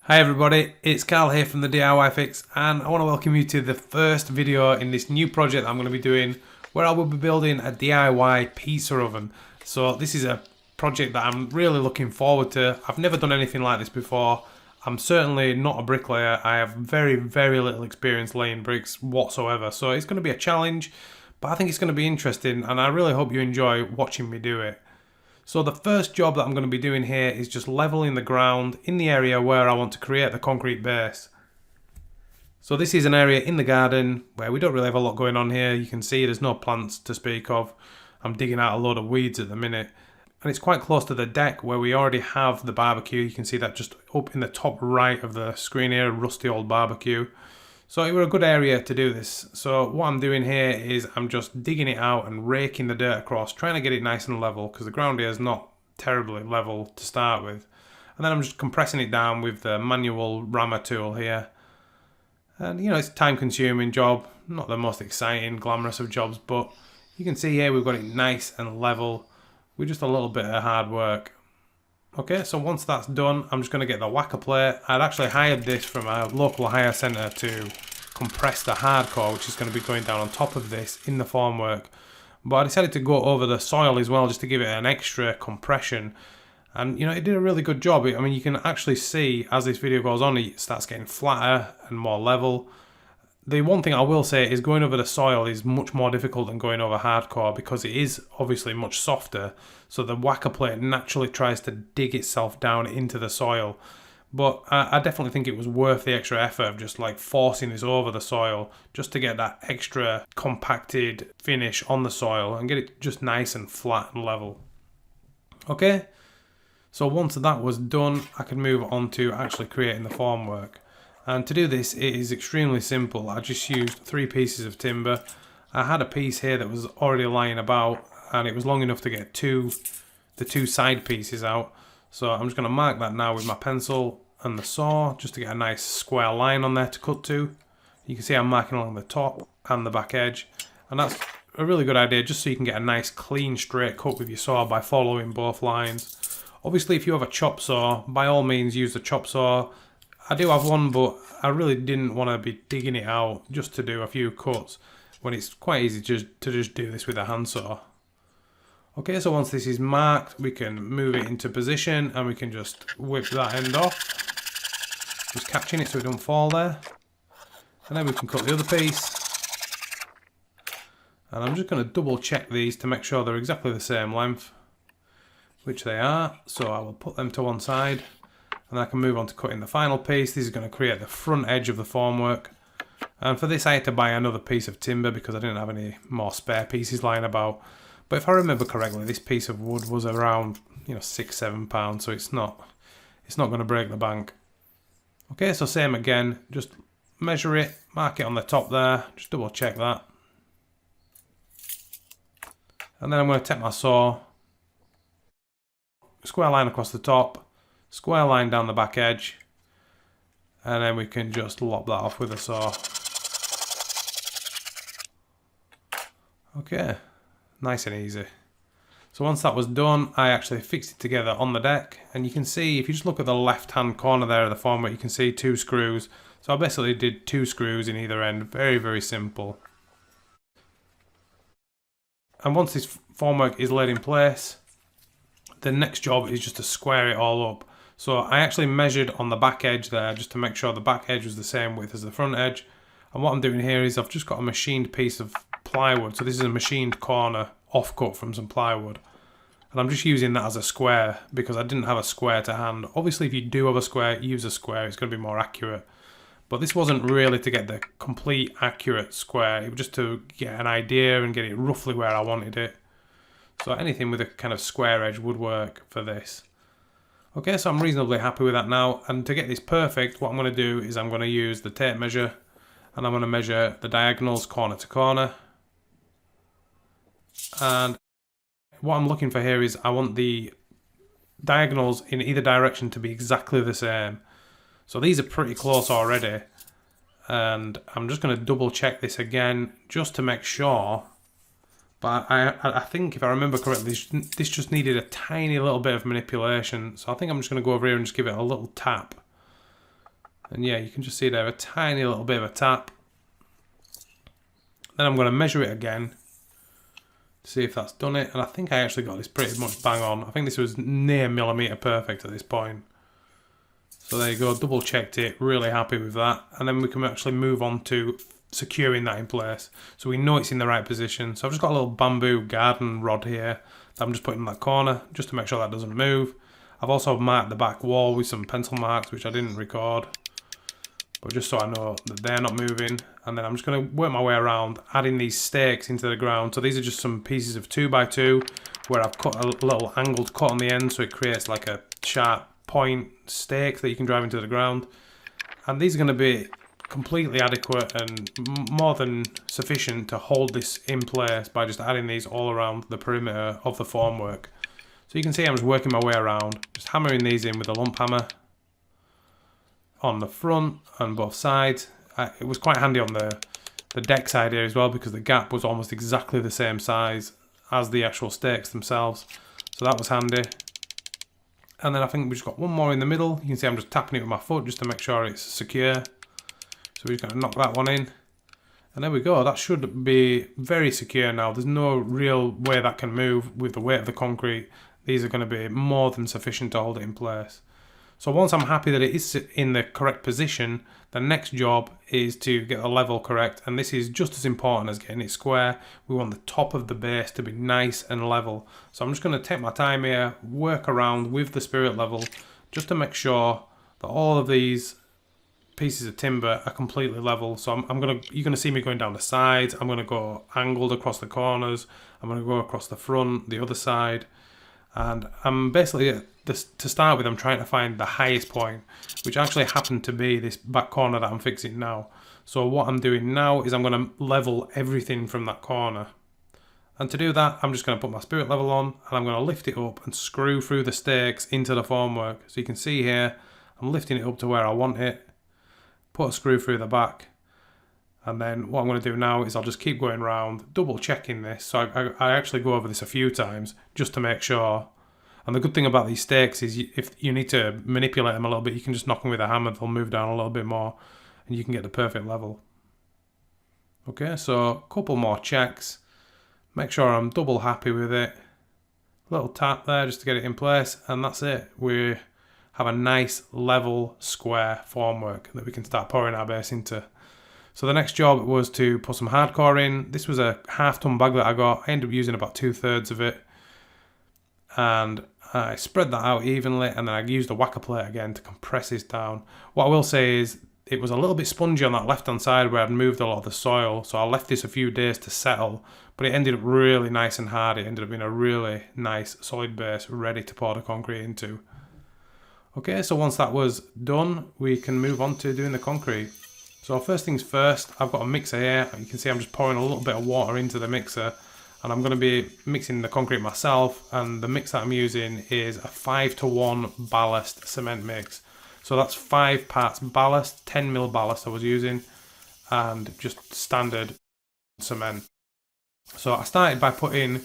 Hi everybody, it's Carl here from the DIY Fix, and I want to welcome you to the first video in this new project that I'm going to be doing where I will be building a DIY pizza oven. So this is a project that I'm really looking forward to. I've never done anything like this before. I'm certainly not a bricklayer. I have very little experience laying bricks whatsoever. So it's going to be a challenge, but I think it's going to be interesting, and I really hope you enjoy watching me do it. So the first job that I'm going to be doing here is just leveling the ground in the area where I want to create the concrete base. So this is an area in the garden where we don't really have a lot going on here. You can see there's no plants to speak of. I'm digging out a load of weeds at the minute. And it's quite close to the deck where we already have the barbecue. You can see that just up in the top right of the screen here, a rusty old barbecue. So it was a good area to do this. So what I'm doing here is I'm just digging it out and raking the dirt across, trying to get it nice and level because the ground here is not terribly level to start with. And then I'm just compressing it down with the manual rammer tool here. And you know, it's a time consuming job, not the most exciting, glamorous of jobs, but you can see here we've got it nice and level with just a little bit of hard work. Okay, so once that's done, I'm just going to get the whacker plate. I'd actually hired this from a local hire centre to compress the hardcore, which is going to be going down on top of this in the formwork. But I decided to go over the soil as well, just to give it an extra compression. And you know, it did a really good job. I mean, you can actually see as this video goes on, it starts getting flatter and more level. The one thing I will say is going over the soil is much more difficult than going over hardcore because it is obviously much softer. So the whacker plate naturally tries to dig itself down into the soil. But I definitely think it was worth the extra effort of just like forcing this over the soil just to get that extra compacted finish on the soil and get it just nice and flat and level. Okay, so once that was done, I could move on to actually creating the formwork. And to do this, it is extremely simple. I just used 3 pieces of timber. I had a piece here that was already lying about, and it was long enough to get the two side pieces out. So I'm just going to mark that now with my pencil and the saw, just to get a nice square line on there to cut to. You can see I'm marking along the top and the back edge. And that's a really good idea, just so you can get a nice clean straight cut with your saw by following both lines. Obviously, if you have a chop saw, by all means use the chop saw. I do have one, but I really didn't want to be digging it out just to do a few cuts when it's quite easy to just do this with a handsaw. Okay, so once this is marked, we can move it into position and we can just whip that end off. Just catching it so it don't fall there. And then we can cut the other piece. And I'm just going to double check these to make sure they're exactly the same length, which they are. So I will put them to one side. And I can move on to cutting the final piece. This is going to create the front edge of the formwork. And for this I had to buy another piece of timber because I didn't have any more spare pieces lying about. But if I remember correctly, this piece of wood was around, you know, £6–7, so it's not going to break the bank. Okay, so same again, just measure it, mark it on the top there, just double check that. And then I'm going to take my saw, square line across the top, square line down the back edge, and then we can just lop that off with a saw. Okay, nice and easy. So once that was done, I actually fixed it together on the deck, and you can see, if you just look at the left hand corner there of the formwork, you can see 2 screws. So I basically did 2 screws in either end, very simple. And once this formwork is laid in place, the next job is just to square it all up. So I actually measured on the back edge there just to make sure the back edge was the same width as the front edge. And what I'm doing here is I've just got a machined piece of plywood. So this is a machined corner offcut from some plywood. And I'm just using that as a square because I didn't have a square to hand. Obviously, if you do have a square, use a square. It's going to be more accurate. But this wasn't really to get the complete accurate square. It was just to get an idea and get it roughly where I wanted it. So anything with a kind of square edge would work for this. Okay, so I'm reasonably happy with that now. And to get this perfect, what I'm going to do is I'm going to use the tape measure. And I'm going to measure the diagonals corner to corner. And what I'm looking for here is I want the diagonals in either direction to be exactly the same. So these are pretty close already. And I'm just going to double check this again just to make sure. But I think if I remember correctly, this just needed a tiny little bit of manipulation. So I think I'm just going to go over here and just give it a little tap. And yeah, you can just see there a tiny little bit of a tap. Then I'm going to measure it again to see if that's done it. And I think I actually got this pretty much bang on. I think this was near millimeter perfect at this point. So there you go, double checked it, really happy with that. And then we can actually move on to securing that in place. So we know it's in the right position. So I've just got a little bamboo garden rod here that I'm just putting in that corner just to make sure that doesn't move. I've also marked the back wall with some pencil marks, which I didn't record, but just so I know that they're not moving. And then I'm just going to work my way around, adding these stakes into the ground. So these are just some pieces of 2x2 where I've cut a little angled cut on the end, so it creates like a sharp point stake that you can drive into the ground. And these are going to be completely adequate and more than sufficient to hold this in place by just adding these all around the perimeter of the formwork. So you can see I'm just working my way around, just hammering these in with a lump hammer on the front and both sides. It was quite handy on the deck side here as well, because the gap was almost exactly the same size as the actual stakes themselves. So that was handy. And then I think we've just got one more in the middle. You can see I'm just tapping it with my foot just to make sure it's secure. So we're just going to knock that one in. And there we go. That should be very secure now. There's no real way that can move with the weight of the concrete. These are going to be more than sufficient to hold it in place. So once I'm happy that it is in the correct position, the next job is to get the level correct. And this is just as important as getting it square. We want the top of the base to be nice and level. So I'm just going to take my time here, work around with the spirit level, just to make sure that all of these pieces of timber are completely level. So you're gonna see me going down the sides. I'm gonna go angled across the corners. I'm gonna go across the front, the other side, and I'm basically to start with, I'm trying to find the highest point, which actually happened to be this back corner that I'm fixing now. So what I'm doing now is I'm gonna level everything from that corner. And to do that, I'm just gonna put my spirit level on and I'm gonna lift it up and screw through the stakes into the formwork. So you can see here, I'm lifting it up to where I want it. Put a screw through the back, and then what I'm going to do now is I'll just keep going around, double checking this. So I actually go over this a few times just to make sure. And the good thing about these stakes is if you need to manipulate them a little bit, you can just knock them with a hammer, they'll move down a little bit more and you can get the perfect level. Okay, so a couple more checks, make sure I'm double happy with it. Little tap there just to get it in place, and that's it. We have a nice level square formwork that we can start pouring our base into. So the next job was to put some hardcore in. This was a half-ton bag that I got. I ended up using about 2/3 of it, and I spread that out evenly, and then I used a whacker plate again to compress this down. What I will say is it was a little bit spongy on that left-hand side where I'd moved a lot of the soil, so I left this a few days to settle, but it ended up really nice and hard. It ended up being a really nice solid base ready to pour the concrete into. Okay, so once that was done, we can move on to doing the concrete. So first things first, I've got a mixer here. You can see I'm just pouring a little bit of water into the mixer, and I'm going to be mixing the concrete myself, and the mix that I'm using is a 5:1 ballast cement mix. So that's 5 parts ballast, 10mm ballast I was using, and just standard cement. So I started by putting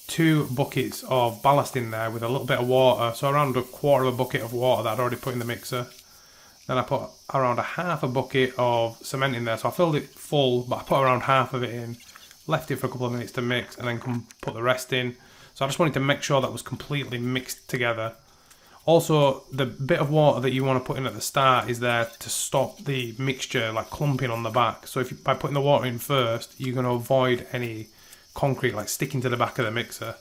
2 buckets of ballast in there with a little bit of water, so around 1/4 of a bucket of water that I'd already put in the mixer. Then I put around 1/2 a bucket of cement in there, so I filled it full, but I put around half of it in, left it for a couple of minutes to mix, and then put the rest in. So I just wanted to make sure that was completely mixed together. Also, the bit of water that you want to put in at the start is there to stop the mixture like clumping on the back. So by putting the water in first, you're going to avoid any concrete like sticking to the back of the mixer.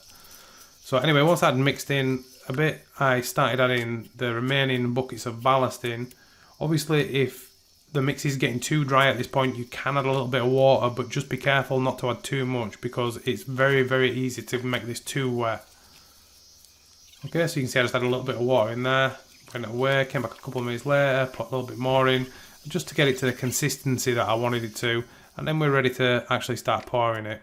So anyway, once I'd mixed in a bit, I started adding the remaining buckets of ballast in. Obviously, if the mix is getting too dry at this point, you can add a little bit of water, but just be careful not to add too much because it's very, very easy to make this too wet. Okay, so you can see I just had a little bit of water in there, went away, came back a couple of minutes later, put a little bit more in, just to get it to the consistency that I wanted it to, and then we're ready to actually start pouring it.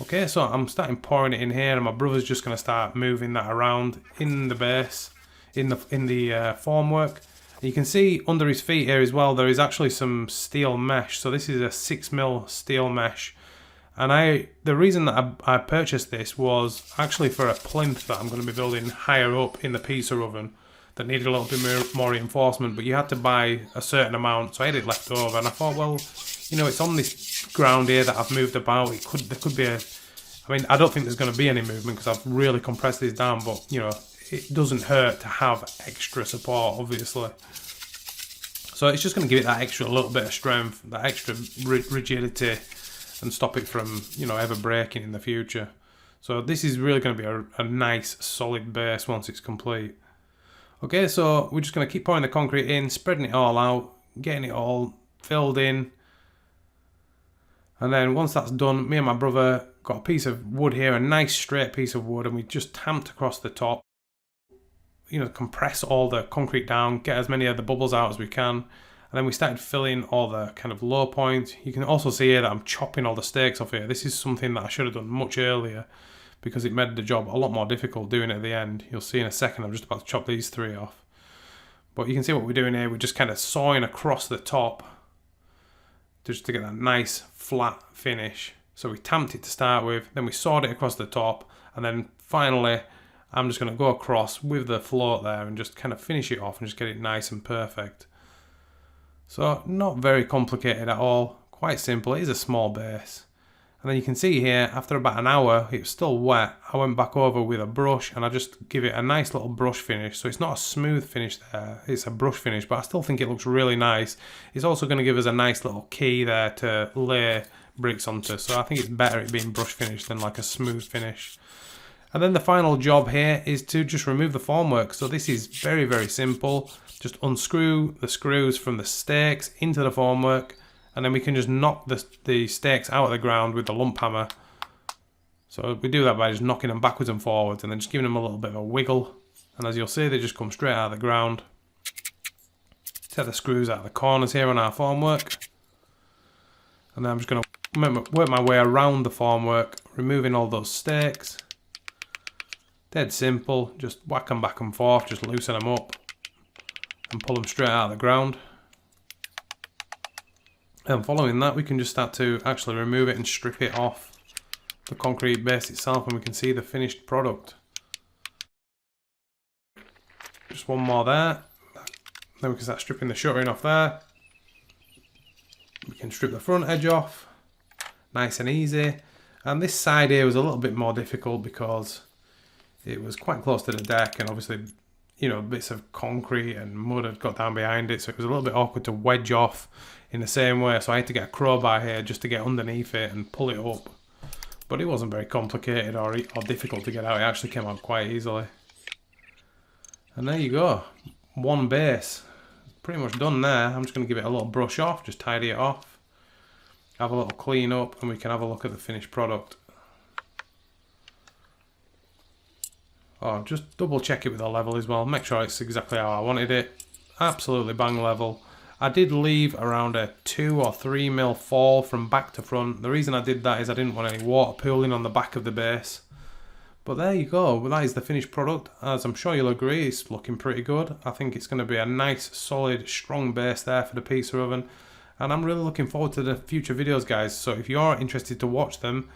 Okay, so I'm starting pouring it in here, and my brother's just going to start moving that around in the base, in the formwork. You can see under his feet here as well, there is actually some steel mesh. So this is a 6mm steel mesh. And the reason that I purchased this was actually for a plinth that I'm going to be building higher up in the pizza oven. that needed a little bit more reinforcement, but you had to buy a certain amount, so I had it left over, and I thought, well, you know, it's on this ground here that I've moved about. There could be I mean, I don't think there's going to be any movement because I've really compressed this down, but you know, it doesn't hurt to have extra support, obviously. So it's just going to give it that extra little bit of strength, that extra rigidity, and stop it from, you know, ever breaking in the future. So this is really going to be a nice solid base once it's complete. Okay, so we're just going to keep pouring the concrete in, spreading it all out, getting it all filled in. And then once that's done, me and my brother got a piece of wood here, a nice straight piece of wood, and we just tamped across the top. You know, compress all the concrete down, get as many of the bubbles out as we can. And then we started filling all the kind of low points. You can also see here that I'm chopping all the stakes off here. This is something that I should have done much earlier because it made the job a lot more difficult doing it at the end. You'll see in a second, I'm just about to chop these 3 off. But you can see what we're doing here. We're just kind of sawing across the top just to get that nice flat finish. So we tamped it to start with, then we sawed it across the top, and then finally I'm just going to go across with the float there and just kind of finish it off and just get it nice and perfect. So not very complicated at all, quite simple. It is a small base. And then you can see here, after about an hour, it was still wet. I went back over with a brush and I just give it a nice little brush finish. So it's not a smooth finish there, it's a brush finish, but I still think it looks really nice. It's also going to give us a nice little key there to lay bricks onto. So I think it's better it being brush finished than like a smooth finish. And then the final job here is to just remove the formwork. So this is very, very simple. Just unscrew the screws from the stakes into the formwork, and then we can just knock the stakes out of the ground with the lump hammer. So we do that by just knocking them backwards and forwards and then just giving them a little bit of a wiggle. And as you'll see, they just come straight out of the ground. Take the screws out of the corners here on our formwork. And then I'm just going to work my way around the formwork, removing all those stakes. Dead simple, just whack them back and forth, just loosen them up and pull them straight out of the ground. And following that, we can just start to actually remove it and strip it off the concrete base itself, and we can see the finished product. Just one more there. Then we can start stripping the shuttering off there. We can strip the front edge off, nice and easy. And this side here was a little bit more difficult because it was quite close to the deck, and obviously, you know, bits of concrete and mud had got down behind it, so it was a little bit awkward to wedge off in the same way. So I had to get a crowbar here just to get underneath it and pull it up. But it wasn't very complicated or difficult to get out. It actually came out quite easily. And there you go, one base. Pretty much done there. I'm just going to give it a little brush off, just tidy it off, have a little clean up, and we can have a look at the finished product. Oh, just double check it with the level as well. Make sure it's exactly how I wanted it. Absolutely bang level. I did leave around a 2 or 3 mil fall from back to front. The reason I did that is I didn't want any water pooling on the back of the base. But there you go. Well, that is the finished product. As I'm sure you'll agree, it's looking pretty good. I think it's going to be a nice, solid, strong base there for the pizza oven. And I'm really looking forward to the future videos, guys. So if you are interested to watch them,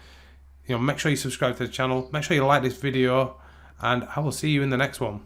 you know, make sure you subscribe to the channel. Make sure you like this video. And I will see you in the next one.